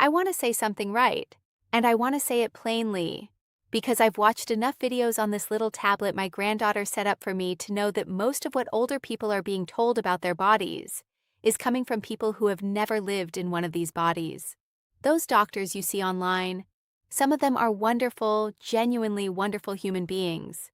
I want to say something right, and I want to say it plainly, because I've watched enough videos on this little tablet my granddaughter set up for me to know that most of what older people are being told about their bodies is coming from people who have never lived in one of these bodies. Those doctors you see online, some of them are wonderful, genuinely wonderful human beings.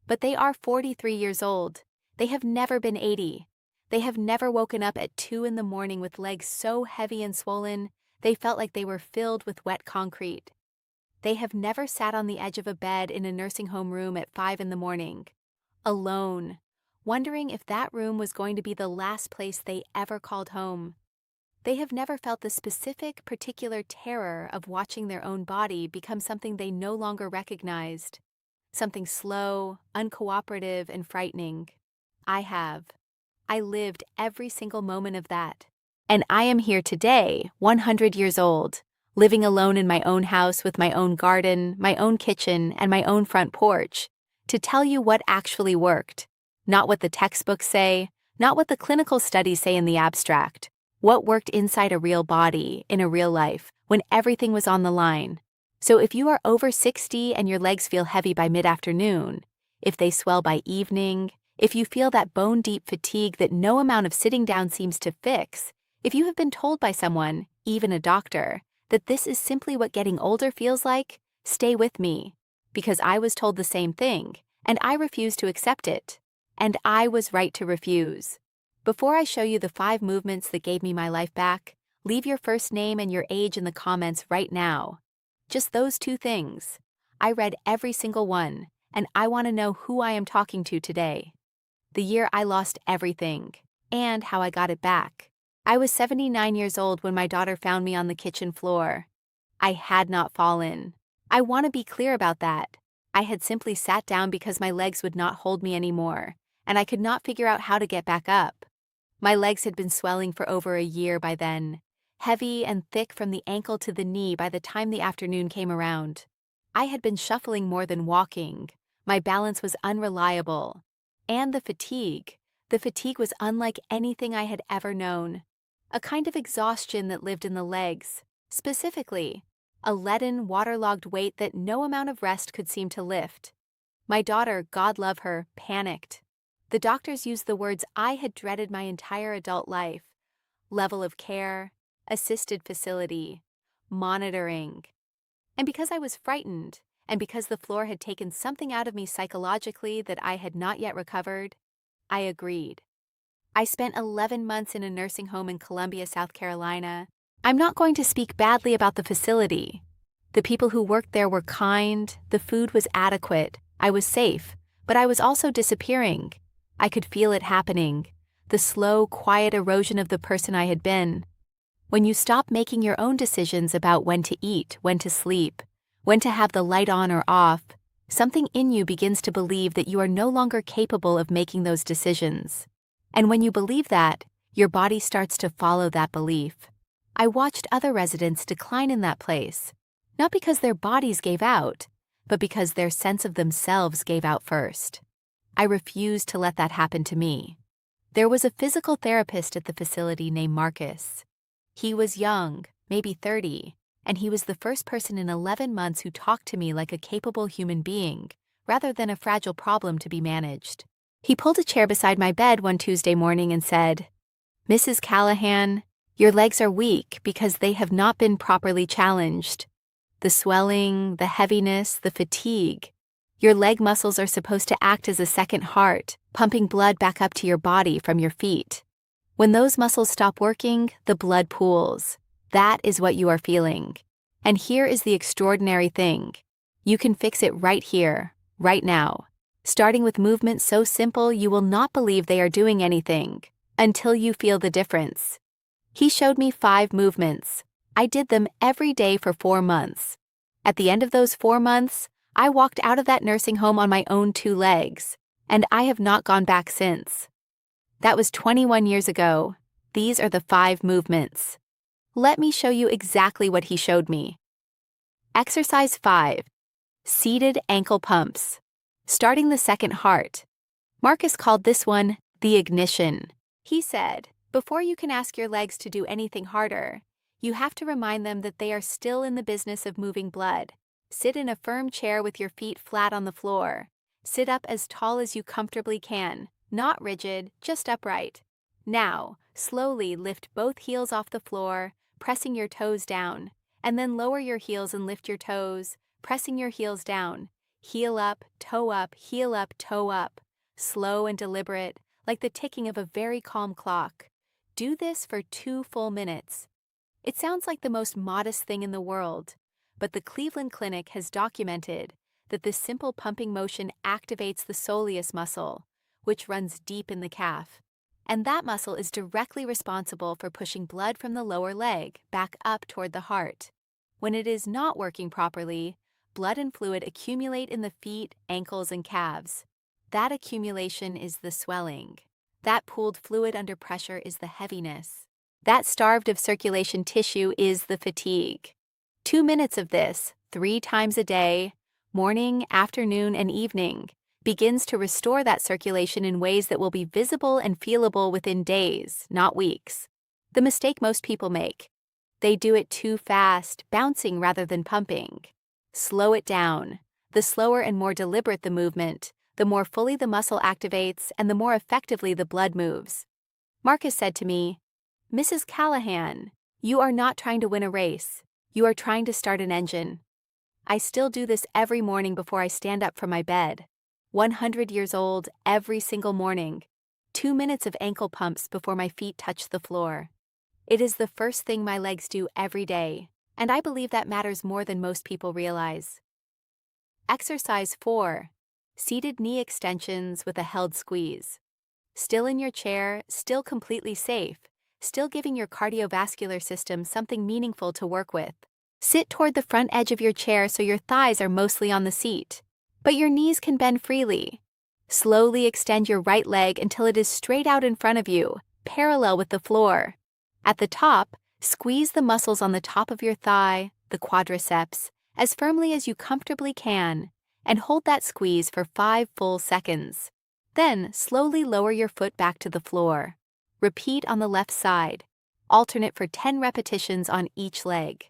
But they are 43 years old. They have never been 80. They have never woken up at 2 in the morning with legs so heavy and swollen they felt like they were filled with wet concrete. They have never sat on the edge of a bed in a nursing home room at 5 in the morning, alone, wondering if that room was going to be the last place they ever called home. They have never felt the specific, particular terror of watching their own body become something they no longer recognized, something slow, uncooperative, and frightening. I have. I lived every single moment of that. And I am here today, 100 years old, living alone in my own house with my own garden, my own kitchen, and my own front porch, to tell you what actually worked. Not what the textbooks say, not what the clinical studies say in the abstract. What worked inside a real body, in a real life, when everything was on the line. So if you are over 60 and your legs feel heavy by mid-afternoon, if they swell by evening, if you feel that bone-deep fatigue that no amount of sitting down seems to fix, if you have been told by someone, even a doctor, that this is simply what getting older feels like, stay with me. Because I was told the same thing, and I refused to accept it. And I was right to refuse. Before I show you the 5 movements that gave me my life back, leave your first name and your age in the comments right now. Just those 2 things. I read every single one, and I want to know who I am talking to today. The year I lost everything, and how I got it back. I was 79 years old when my daughter found me on the kitchen floor. I had not fallen. I want to be clear about that. I had simply sat down because my legs would not hold me anymore, and I could not figure out how to get back up. My legs had been swelling for over a year by then, heavy and thick from the ankle to the knee by the time the afternoon came around. I had been shuffling more than walking. My balance was unreliable. And the fatigue was unlike anything I had ever known. A kind of exhaustion that lived in the legs, specifically, a leaden, waterlogged weight that no amount of rest could seem to lift. My daughter, God love her, panicked. The doctors used the words I had dreaded my entire adult life: level of care, assisted facility, monitoring. And because I was frightened, and because the floor had taken something out of me psychologically that I had not yet recovered, I agreed. I spent 11 months in a nursing home in Columbia, South Carolina. I'm not going to speak badly about the facility. The people who worked there were kind, the food was adequate, I was safe, but I was also disappearing. I could feel it happening, the slow, quiet erosion of the person I had been. When you stop making your own decisions about when to eat, when to sleep, when to have the light on or off, something in you begins to believe that you are no longer capable of making those decisions. And when you believe that, your body starts to follow that belief. I watched other residents decline in that place, not because their bodies gave out, but because their sense of themselves gave out first. I refused to let that happen to me. There was a physical therapist at the facility named Marcus. He was young, maybe 30, and he was the first person in 11 months who talked to me like a capable human being, rather than a fragile problem to be managed. He pulled a chair beside my bed one Tuesday morning and said, "Mrs. Callahan, your legs are weak because they have not been properly challenged. The swelling, the heaviness, the fatigue. Your leg muscles are supposed to act as a second heart, pumping blood back up to your body from your feet. When those muscles stop working, the blood pools. That is what you are feeling. And here is the extraordinary thing. You can fix it right here, right now. Starting with movements so simple you will not believe they are doing anything, until you feel the difference." He showed me 5 movements. I did them every day for 4 months. At the end of those 4 months, I walked out of that nursing home on my own 2 legs, and I have not gone back since. That was 21 years ago. These are the 5 movements. Let me show you exactly what he showed me. Exercise 5. Seated ankle pumps. Starting the second heart. Marcus called this one the ignition. He said, before you can ask your legs to do anything harder, You have to remind them that they are still in the business of moving blood. Sit in a firm chair with your feet flat on the floor. Sit up as tall as you comfortably can, not rigid, just upright. Now, slowly lift both heels off the floor, pressing your toes down, and then lower your heels and lift your toes, pressing your heels down. Heel up, heel up, toe up. Slow and deliberate, like the ticking of a very calm clock. Do this for 2 full minutes. It sounds like the most modest thing in the world, but the Cleveland Clinic has documented that this simple pumping motion activates the soleus muscle, which runs deep in the calf. And that muscle is directly responsible for pushing blood from the lower leg back up toward the heart. When it is not working properly, blood and fluid accumulate in the feet, ankles, and calves. That accumulation is the swelling. That pooled fluid under pressure is the heaviness. That starved of circulation tissue is the fatigue. 2 minutes of this, 3 times a day, morning, afternoon, and evening, begins to restore that circulation in ways that will be visible and feelable within days, not weeks. The mistake most people make: they do it too fast, bouncing rather than pumping. Slow it down. The slower and more deliberate the movement, the more fully the muscle activates and the more effectively the blood moves. Marcus said to me, "Mrs. Callahan, you are not trying to win a race. You are trying to start an engine." I still do this every morning before I stand up from my bed. 100 years old, every single morning. 2 minutes of ankle pumps before my feet touch the floor. It is the first thing my legs do every day, and I believe that matters more than most people realize. Exercise 4. Seated knee extensions with a held squeeze. Still in your chair, still completely safe, still giving your cardiovascular system something meaningful to work with. Sit toward the front edge of your chair so your thighs are mostly on the seat, but your knees can bend freely. Slowly extend your right leg until it is straight out in front of you, parallel with the floor. At the top, squeeze the muscles on the top of your thigh, the quadriceps, as firmly as you comfortably can, and hold that squeeze for 5 full seconds. Then slowly lower your foot back to the floor. Repeat on the left side. Alternate for 10 repetitions on each leg.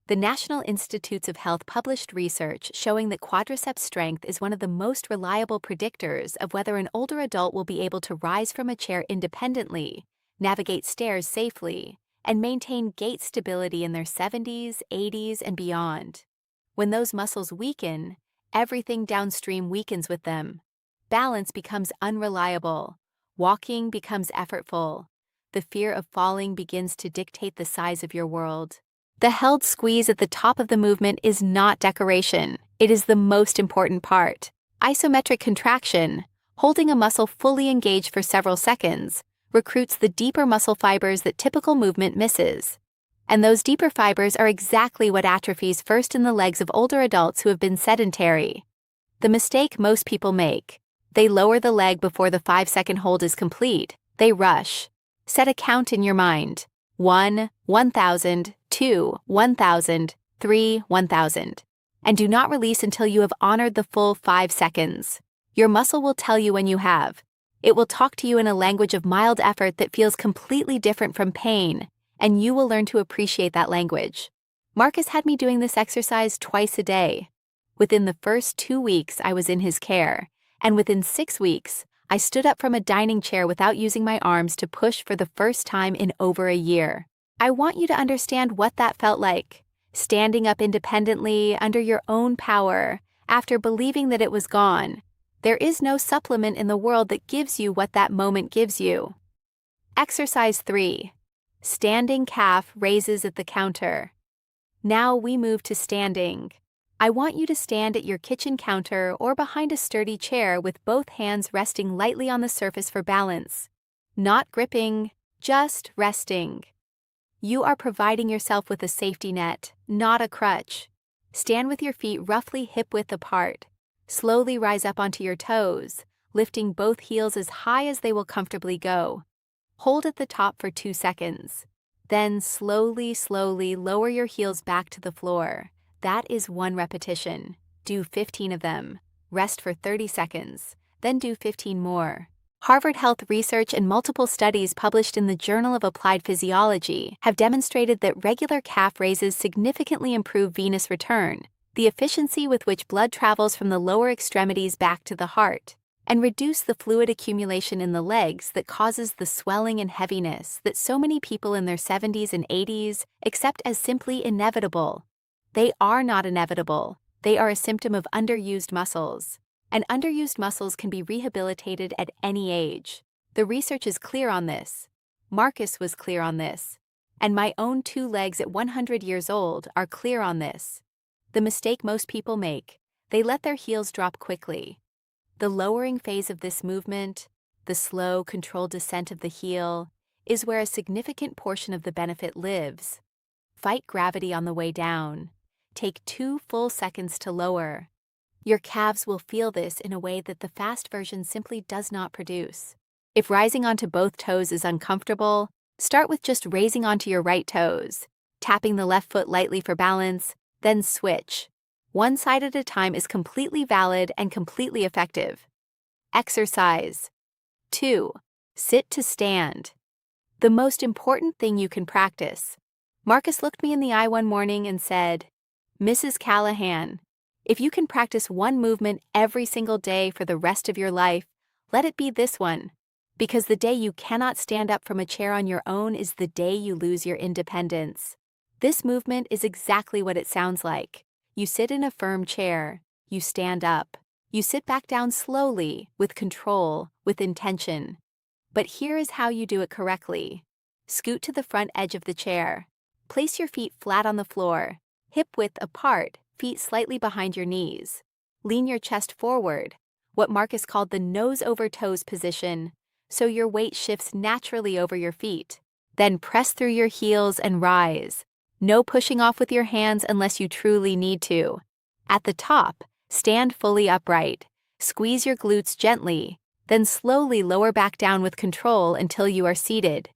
The National Institutes of Health published research showing that quadriceps strength is one of the most reliable predictors of whether an older adult will be able to rise from a chair independently, navigate stairs safely, and maintain gait stability in their 70s, 80s, and beyond. When those muscles weaken, everything downstream weakens with them. Balance becomes unreliable. Walking becomes effortful. The fear of falling begins to dictate the size of your world. The held squeeze at the top of the movement is not decoration. It is the most important part. Isometric contraction, holding a muscle fully engaged for several seconds, recruits the deeper muscle fibers that typical movement misses. And those deeper fibers are exactly what atrophies first in the legs of older adults who have been sedentary. The mistake most people make: they lower the leg before the 5-second hold is complete. They rush. Set a count in your mind. 1, 1,000, 2, 1,000, 3, 1,000. And do not release until you have honored the full 5 seconds. Your muscle will tell you when you have. It will talk to you in a language of mild effort that feels completely different from pain, and you will learn to appreciate that language. Marcus had me doing this exercise twice a day. Within the first 2 weeks, I was in his care, and within 6 weeks, I stood up from a dining chair without using my arms to push for the first time in over a year. I want you to understand what that felt like, standing up independently under your own power after believing that it was gone. There is no supplement in the world that gives you what that moment gives you. Exercise 3. Standing calf raises at the counter. Now we move to standing. I want you to stand at your kitchen counter or behind a sturdy chair with both hands resting lightly on the surface for balance. Not gripping, just resting. You are providing yourself with a safety net, not a crutch. Stand with your feet roughly hip-width apart. Slowly rise up onto your toes, lifting both heels as high as they will comfortably go. Hold at the top for 2 seconds. Then slowly lower your heels back to the floor. That is 1 repetition. Do 15 of them. Rest for 30 seconds. Then do 15 more. Harvard Health Research and multiple studies published in the Journal of Applied Physiology have demonstrated that regular calf raises significantly improve venous return, the efficiency with which blood travels from the lower extremities back to the heart, and reduce the fluid accumulation in the legs that causes the swelling and heaviness that so many people in their 70s and 80s accept as simply inevitable. They are not inevitable. They are a symptom of underused muscles. And underused muscles can be rehabilitated at any age. The research is clear on this. Marcus was clear on this. And my own 2 legs at 100 years old are clear on this. The mistake most people make: they let their heels drop quickly. The lowering phase of this movement, the slow, controlled descent of the heel, is where a significant portion of the benefit lives. Fight gravity on the way down. Take 2 full seconds to lower. Your calves will feel this in a way that the fast version simply does not produce. If rising onto both toes is uncomfortable, start with just raising onto your right toes, tapping the left foot lightly for balance, then switch. One side at a time is completely valid and completely effective. Exercise. 2. Sit to stand. The most important thing you can practice. Marcus looked me in the eye one morning and said, "Mrs. Callahan, if you can practice one movement every single day for the rest of your life, let it be this one. Because the day you cannot stand up from a chair on your own is the day you lose your independence." This movement is exactly what it sounds like. You sit in a firm chair, you stand up, you sit back down slowly, with control, with intention. But here is how you do it correctly. Scoot to the front edge of the chair. Place your feet flat on the floor, hip width apart, feet slightly behind your knees. Lean your chest forward, what Marcus called the nose over toes position, so your weight shifts naturally over your feet. Then press through your heels and rise. No pushing off with your hands unless you truly need to. At the top, stand fully upright. Squeeze your glutes gently, then slowly lower back down with control until you are seated.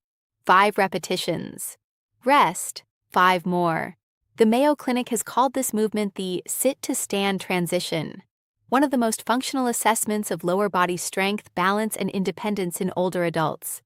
5 repetitions. Rest. 5 more. The Mayo Clinic has called this movement the sit-to-stand transition, one of the most functional assessments of lower body strength, balance, and independence in older adults.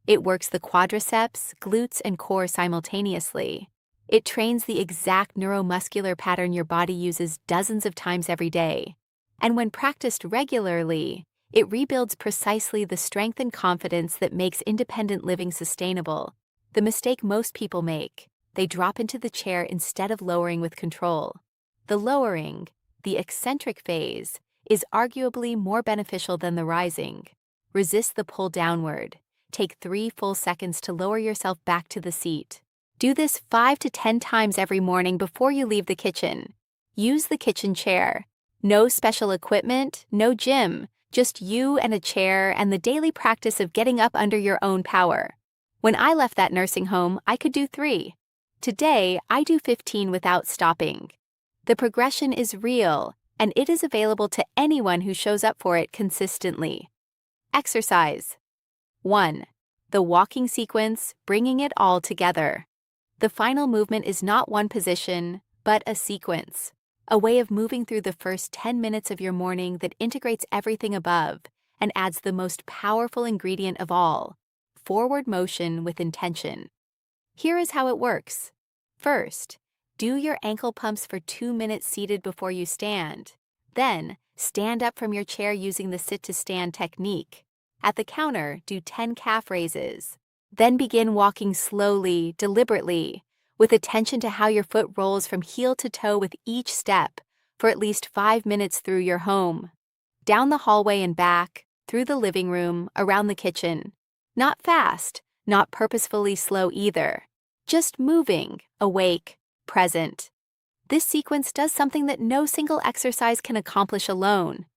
It works the quadriceps, glutes, and core simultaneously. It trains the exact neuromuscular pattern your body uses dozens of times every day. And when practiced regularly, it rebuilds precisely the strength and confidence that makes independent living sustainable. The mistake most people make: they drop into the chair instead of lowering with control. The lowering, the eccentric phase, is arguably more beneficial than the rising. Resist the pull downward. Take 3 full seconds to lower yourself back to the seat. Do this 5 to 10 times every morning before you leave the kitchen. Use the kitchen chair. No special equipment, no gym, just you and a chair and the daily practice of getting up under your own power. When I left that nursing home, I could do 3. Today, I do 15 without stopping. The progression is real, and it is available to anyone who shows up for it consistently. Exercise. 1. The walking sequence, bringing it all together. The final movement is not one position, but a sequence, a way of moving through the first 10 minutes of your morning that integrates everything above and adds the most powerful ingredient of all: forward motion with intention. Here is how it works. First, do your ankle pumps for 2 minutes seated before you stand. Then, stand up from your chair using the sit-to-stand technique. At the counter, do 10 calf raises. Then begin walking slowly, deliberately, with attention to how your foot rolls from heel to toe with each step for at least 5 minutes through your home. Down the hallway and back, through the living room, around the kitchen. Not fast, not purposefully slow either. Just moving, awake, present. This sequence does something that no single exercise can accomplish alone.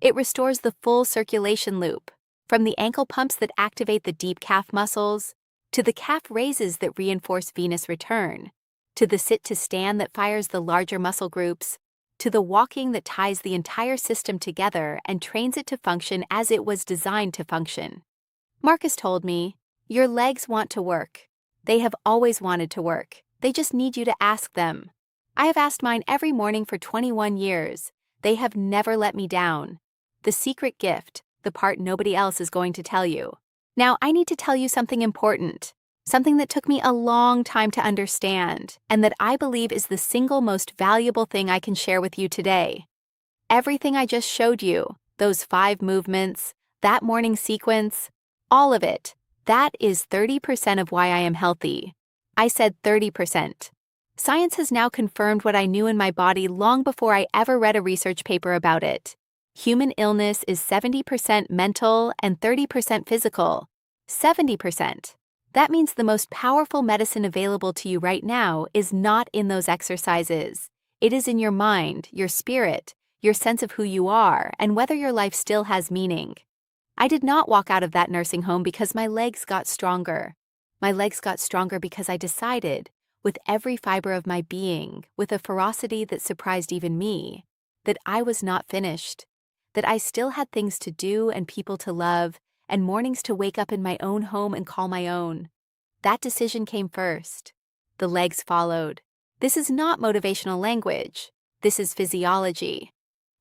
It restores the full circulation loop, from the ankle pumps that activate the deep calf muscles, to the calf raises that reinforce venous return, to the sit-to-stand that fires the larger muscle groups, to the walking that ties the entire system together and trains it to function as it was designed to function. Marcus told me, "Your legs want to work. They have always wanted to work. They just need you to ask them." I have asked mine every morning for 21 years. They have never let me down. The secret gift, the part nobody else is going to tell you. Now, I need to tell you something important, something that took me a long time to understand, and that I believe is the single most valuable thing I can share with you today. Everything I just showed you, those 5 movements, that morning sequence, all of it, that is 30% of why I am healthy. I said 30%. Science has now confirmed what I knew in my body long before I ever read a research paper about it. Human illness is 70% mental and 30% physical. 70%. That means the most powerful medicine available to you right now is not in those exercises. It is in your mind, your spirit, your sense of who you are, and whether your life still has meaning. I did not walk out of that nursing home because my legs got stronger. My legs got stronger because I decided, with every fiber of my being, with a ferocity that surprised even me, that I was not finished, that I still had things to do and people to love, and mornings to wake up in my own home and call my own. That decision came first. The legs followed. This is not motivational language. This is physiology.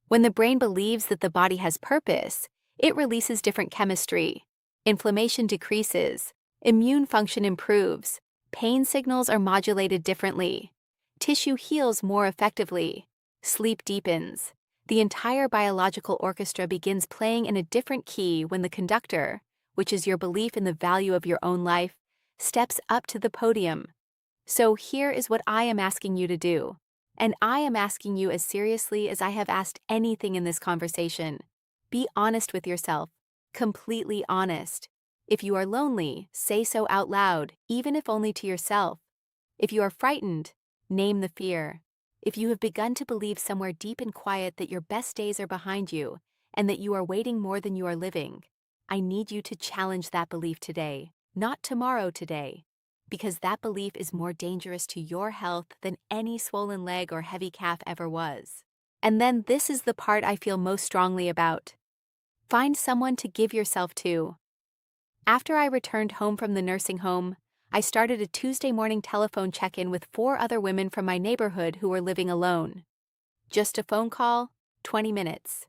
When the brain believes that the body has purpose, it releases different chemistry. Inflammation decreases. Immune function improves. Pain signals are modulated differently. Tissue heals more effectively. Sleep deepens. The entire biological orchestra begins playing in a different key when the conductor, which is your belief in the value of your own life, steps up to the podium. So here is what I am asking you to do. And I am asking you as seriously as I have asked anything in this conversation. Be honest with yourself. Completely honest. If you are lonely, say so out loud, even if only to yourself. If you are frightened, name the fear. If you have begun to believe somewhere deep and quiet that your best days are behind you, and that you are waiting more than you are living, I need you to challenge that belief today, not tomorrow today, because that belief is more dangerous to your health than any swollen leg or heavy calf ever was. And then this is the part I feel most strongly about. Find someone to give yourself to. After I returned home from the nursing home, I started a Tuesday morning telephone check-in with 4 other women from my neighborhood who were living alone. Just a phone call, 20 minutes.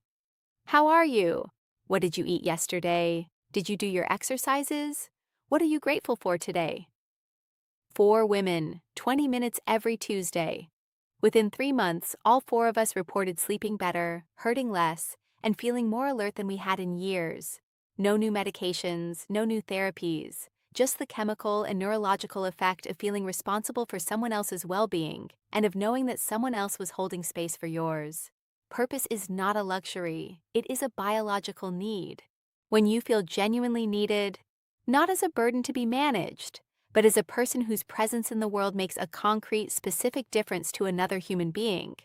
How are you? What did you eat yesterday? Did you do your exercises? What are you grateful for today? 4 women, 20 minutes every Tuesday. Within 3 months, all 4 of us reported sleeping better, hurting less, and feeling more alert than we had in years. No new medications, no new therapies. Just the chemical and neurological effect of feeling responsible for someone else's well-being and of knowing that someone else was holding space for yours. Purpose is not a luxury, it is a biological need. When you feel genuinely needed, not as a burden to be managed, but as a person whose presence in the world makes a concrete, specific difference to another human being,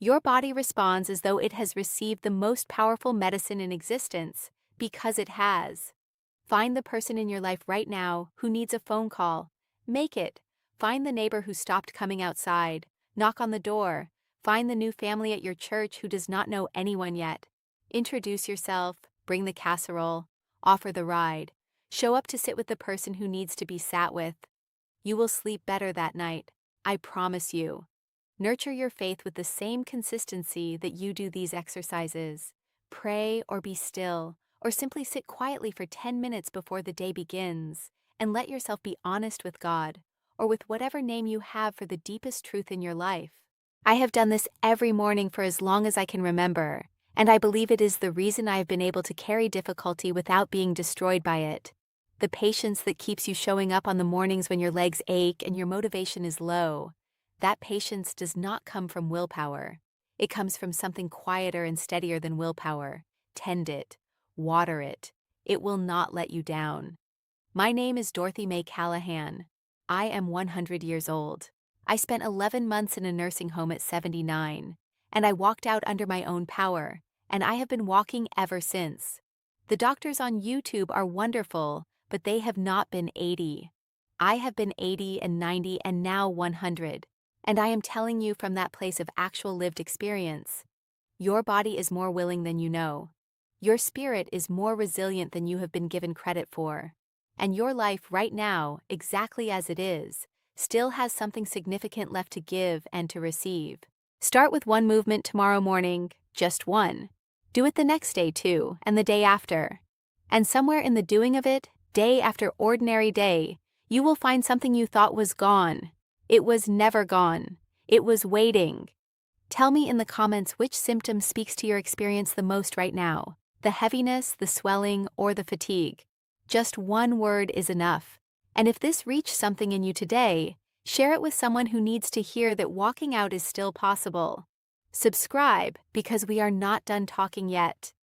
your body responds as though it has received the most powerful medicine in existence, because it has. Find the person in your life right now who needs a phone call. Make it. Find the neighbor who stopped coming outside. Knock on the door. Find the new family at your church who does not know anyone yet. Introduce yourself. Bring the casserole. Offer the ride. Show up to sit with the person who needs to be sat with. You will sleep better that night. I promise you. Nurture your faith with the same consistency that you do these exercises. Pray or be still, or simply sit quietly for 10 minutes before the day begins, and let yourself be honest with God, or with whatever name you have for the deepest truth in your life. I have done this every morning for as long as I can remember, and I believe it is the reason I have been able to carry difficulty without being destroyed by it. The patience that keeps you showing up on the mornings when your legs ache and your motivation is low, that patience does not come from willpower. It comes from something quieter and steadier than willpower. Tend it. Water it. It will not let you down. My name is Dorothy Mae Callahan. I am 100 years old. I spent 11 months in a nursing home at 79, and I walked out under my own power, and I have been walking ever since. The doctors on YouTube are wonderful, but they have not been 80. I have been 80 and 90 and now 100, and I am telling you from that place of actual lived experience. Your body is more willing than you know. Your spirit is more resilient than you have been given credit for. And your life right now, exactly as it is, still has something significant left to give and to receive. Start with one movement tomorrow morning, just one. Do it the next day too, and the day after. And somewhere in the doing of it, day after ordinary day, you will find something you thought was gone. It was never gone. It was waiting. Tell me in the comments which symptom speaks to your experience the most right now: the heaviness, the swelling, or the fatigue. Just one word is enough. And if this reached something in you today, share it with someone who needs to hear that walking out is still possible. Subscribe, because we are not done talking yet.